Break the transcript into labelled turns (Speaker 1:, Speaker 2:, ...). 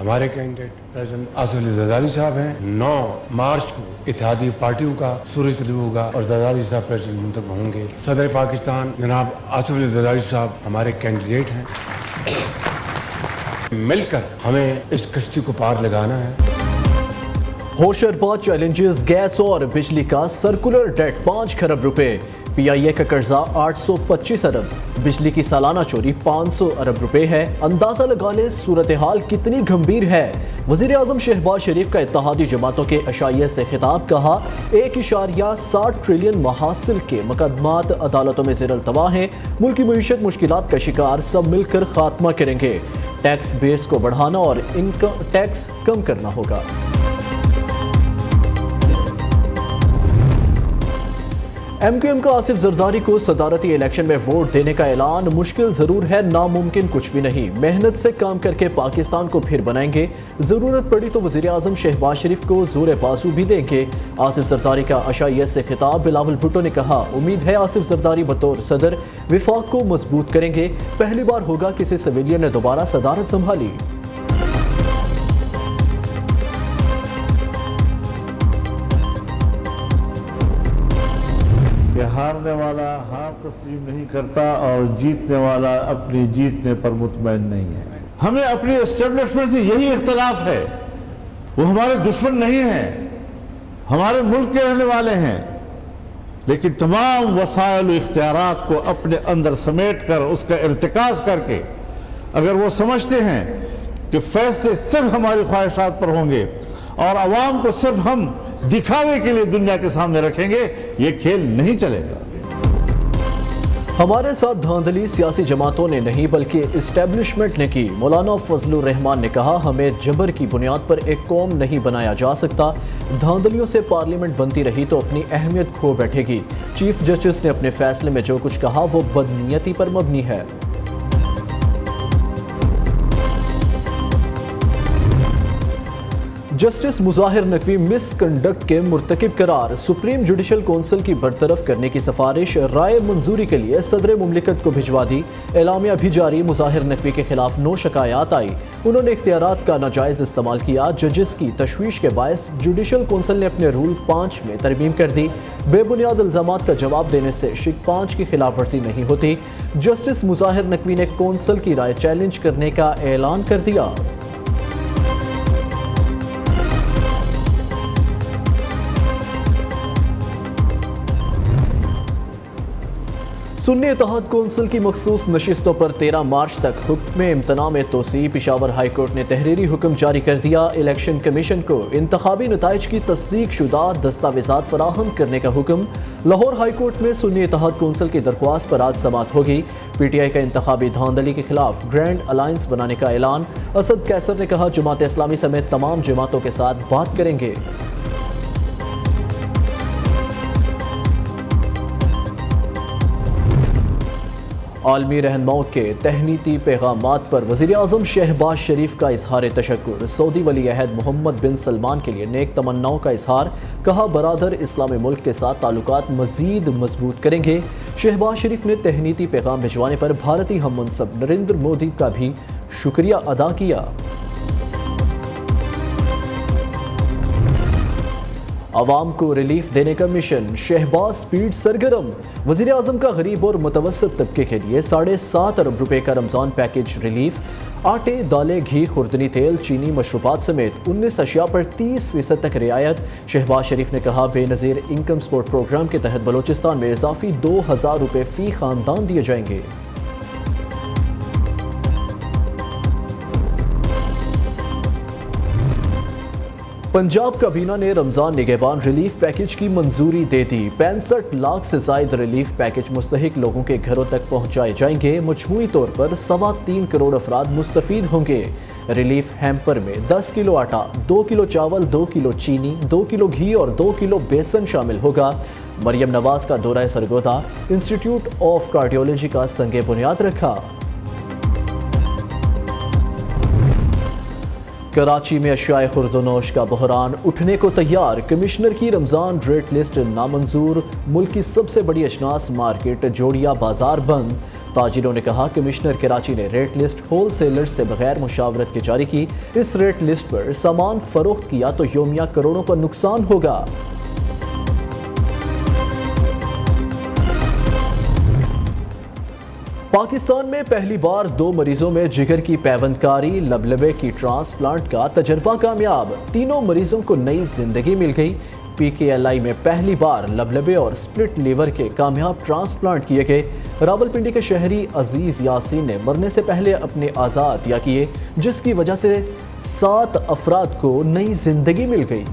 Speaker 1: हमारे candidate president Asif Ali Zardari साहब हैं। 9 मार्च को इत्तेहादी पार्टियों का सूरज तलू होगा और जरदारी साहब प्रेसिडेंट मुंतखब होंगे। सदर पाकिस्तान जनाब आसिफ अली जरदारी साहब हमारे कैंडिडेट हैं। मिलकर हमें इस कश्ती को पार लगाना है।
Speaker 2: होशरबाद चैलेंजेस, गैस और बिजली का सर्कुलर डेट 5 खरब रुपए, PIA का कर्जा 825 अरब, बिजली की सालाना चोरी 500 अरब रुपए है। अंदाजा लगा ले सूरत हाल कितनी गंभीर है। वजीर आजम शहबाज शरीफ का इत्तेहादी जमातों के अशाइया से खिताब, कहा 1.60 ट्रिलियन महासिल के मुकदमात अदालतों में ज़ेर अल्तवा हैं। मुल्की मईशत मुश्किलात का शिकार, सब मिलकर खात्मा करेंगे। टैक्स बेस को बढ़ाना और इनकम टैक्स कम करना होगा। MQM का आसिफ जरदारी को सदारती इलेक्शन में वोट देने का ऐलान, मुश्किल जरूर है, नामुमकिन कुछ भी नहीं, मेहनत से काम करके पाकिस्तान को फिर बनाएंगे, जरूरत पड़ी तो वजीर आजम शहबाज शरीफ को जोर बाजू भी देंगे। आसिफ जरदारी का अशाइयत से खिताब, बिलावल भुट्टो ने कहा उम्मीद है आसिफ जरदारी बतौर सदर विफाक को मजबूत करेंगे, पहली बार होगा किसी सिविलियन ने दोबारा सदारत संभाली।
Speaker 3: कि हारने वाला हार तस्लीम नहीं करता और जीतने वाला अपनी जीतने पर मुतमईन नहीं है। हमें अपनी एस्टेब्लिशमेंट से यही इख्तलाफ है। वो हमारे दुश्मन नहीं हैं, हमारे मुल्क के रहने वाले हैं, लेकिन तमाम वसाइल इख्तियारात को अपने अंदर समेट कर उसका इर्तिकाज करके अगर वो समझते हैं कि फैसले सिर्फ हमारी ख्वाहिशात पर होंगे और आवाम को सिर्फ हम दिखावे के लिए दुनिया के सामने रखेंगे, ये खेल नहीं चलेगा।
Speaker 2: हमारे साथ धांधली सियासी जमातों ने नहीं बल्कि इस्टेब्लिशमेंट ने की। मौलाना फजलुर रहमान ने कहा हमें जबर की बुनियाद पर एक कौम नहीं बनाया जा सकता, धांधलियों से पार्लियामेंट बनती रही तो अपनी अहमियत खो बैठेगी। चीफ जस्टिस ने अपने फैसले में जो कुछ कहा वो बदनीयती पर मबनी है। जस्टिस मुजाहिर नकवी मिसकंडक्ट के मुर्तकिब करार, सुप्रीम जुडिशल कौंसिल की बरतरफ करने की सिफारिश, राय मंजूरी के लिए सदर मुमलिकत को भिजवा दी। एलामिया भी जारी, मुजाहिर नकवी के खिलाफ 9 शिकायत आई, उन्होंने इख्तियारात का नाजायज इस्तेमाल किया। जजेस की तशवीश के बायस जुडिशल कौंसिल ने अपने रूल 5 में तरमीम कर दी। बेबुनियाद इल्जामात का जवाब देने से शिक 5 की खिलाफ वर्जी नहीं होती। जस्टिस मुजाहिर नकवी ने कौंसिल की राय चैलेंज करने का ऐलान कर दिया। सुन्नी इत्तेहाद कौंसिल की मखसूस नशिस्तों पर 13 मार्च तक हुक्म इम्तना में तोसी, पिशावर हाई कोर्ट ने तहरीरी हुक्म जारी कर दिया। इलेक्शन कमीशन को इंतखाबी नताइज की तस्दीक शुदा दस्तावेजात फराहम करने का हुक्म। लाहौर हाई कोर्ट में सुन्नी इत्तेहाद कौंसिल की दरख्वास्त पर आज समाअत होगी। PTI का इंतखाबी धांधली के खिलाफ ग्रैंड अलायंस बनाने का ऐलान। असद कैसर ने कहा जमात इस्लामी समेत तमाम जमातों के साथ बात करेंगे। आलमी रहनुमाओं के तहनीती पैगामात पर वज़ीर आज़म शहबाज शरीफ का इजहार तशक्कुर। सऊदी वली अहद मोहम्मद बिन सलमान के लिए नेक तमन्नाओं का इजहार, कहा बरादर इस्लामी मुल्क के साथ ताल्लुकात मज़ीद मजबूत करेंगे। शहबाज शरीफ ने तहनीती पैगाम भिजवाने पर भारतीय हम मनसब नरेंद्र मोदी का भी शुक्रिया अदा किया। आवाम को रिलीफ देने का मिशन, शहबाज स्पीड सरगर्म। वज़ीर आज़म का गरीब और मुतवस्सित तबके के लिए 7.5 अरब रुपए का रमज़ान पैकेज रिलीफ। आटे, दालें, घी, खुर्दनी तेल, चीनी, मशरूबात समेत 19 अशिया पर 30% तक रियायत। शहबाज शरीफ ने कहा बेनज़ीर इनकम सपोर्ट प्रोग्राम के तहत बलोचिस्तान में इजाफी 2000 रुपए फी खानदान दिए जाएंगे। पंजाब काबीना ने रमज़ान निगहबान रिलीफ पैकेज की मंजूरी दे दी। 65 लाख से ज़ायद रिलीफ पैकेज मुस्तहिक लोगों के घरों तक पहुँचाए जाएंगे। मजमूई तौर पर 3.25 करोड़ अफराद मुस्तफीद होंगे। रिलीफ हैम्पर में 10 किलो आटा, 2 किलो चावल, 2 किलो चीनी, 2 किलो घी और 2 किलो बेसन शामिल होगा। मरियम नवाज का दौरा सरगोदा, इंस्टीट्यूट ऑफ कार्डियोलॉजी का संगे बुनियाद रखा। कराची में अशियाए खुर्दनोश का बहरान उठने को तैयार। कमिश्नर की रमज़ान रेट लिस्ट नामंजूर। मुल्क की सबसे बड़ी अशनास मार्केट जोड़िया बाजार बंद। تاجروں نے کہا کمشنر کراچی نے ریٹ لسٹ ہول سیلر سے بغیر مشاورت کے جاری کی، اس ریٹ لسٹ پر سامان فروخت کیا تو یومیہ کروڑوں کا نقصان ہوگا۔ پاکستان میں پہلی بار 2 مریضوں میں جگر کی پیوند کاری لبلبے کی ٹرانسپلانٹ کا تجربہ کامیاب، تینوں مریضوں کو نئی زندگی مل گئی۔ پی کے ایل آئی میں پہلی بار لبلبے اور سپلٹ لیور کے کامیاب ٹرانسپلانٹ کیے گئے۔ راولپنڈی کے شہری عزیز یاسین نے مرنے سے پہلے اپنے اعضاء عطیہ کیے، جس کی وجہ سے 7 افراد کو نئی زندگی مل گئی۔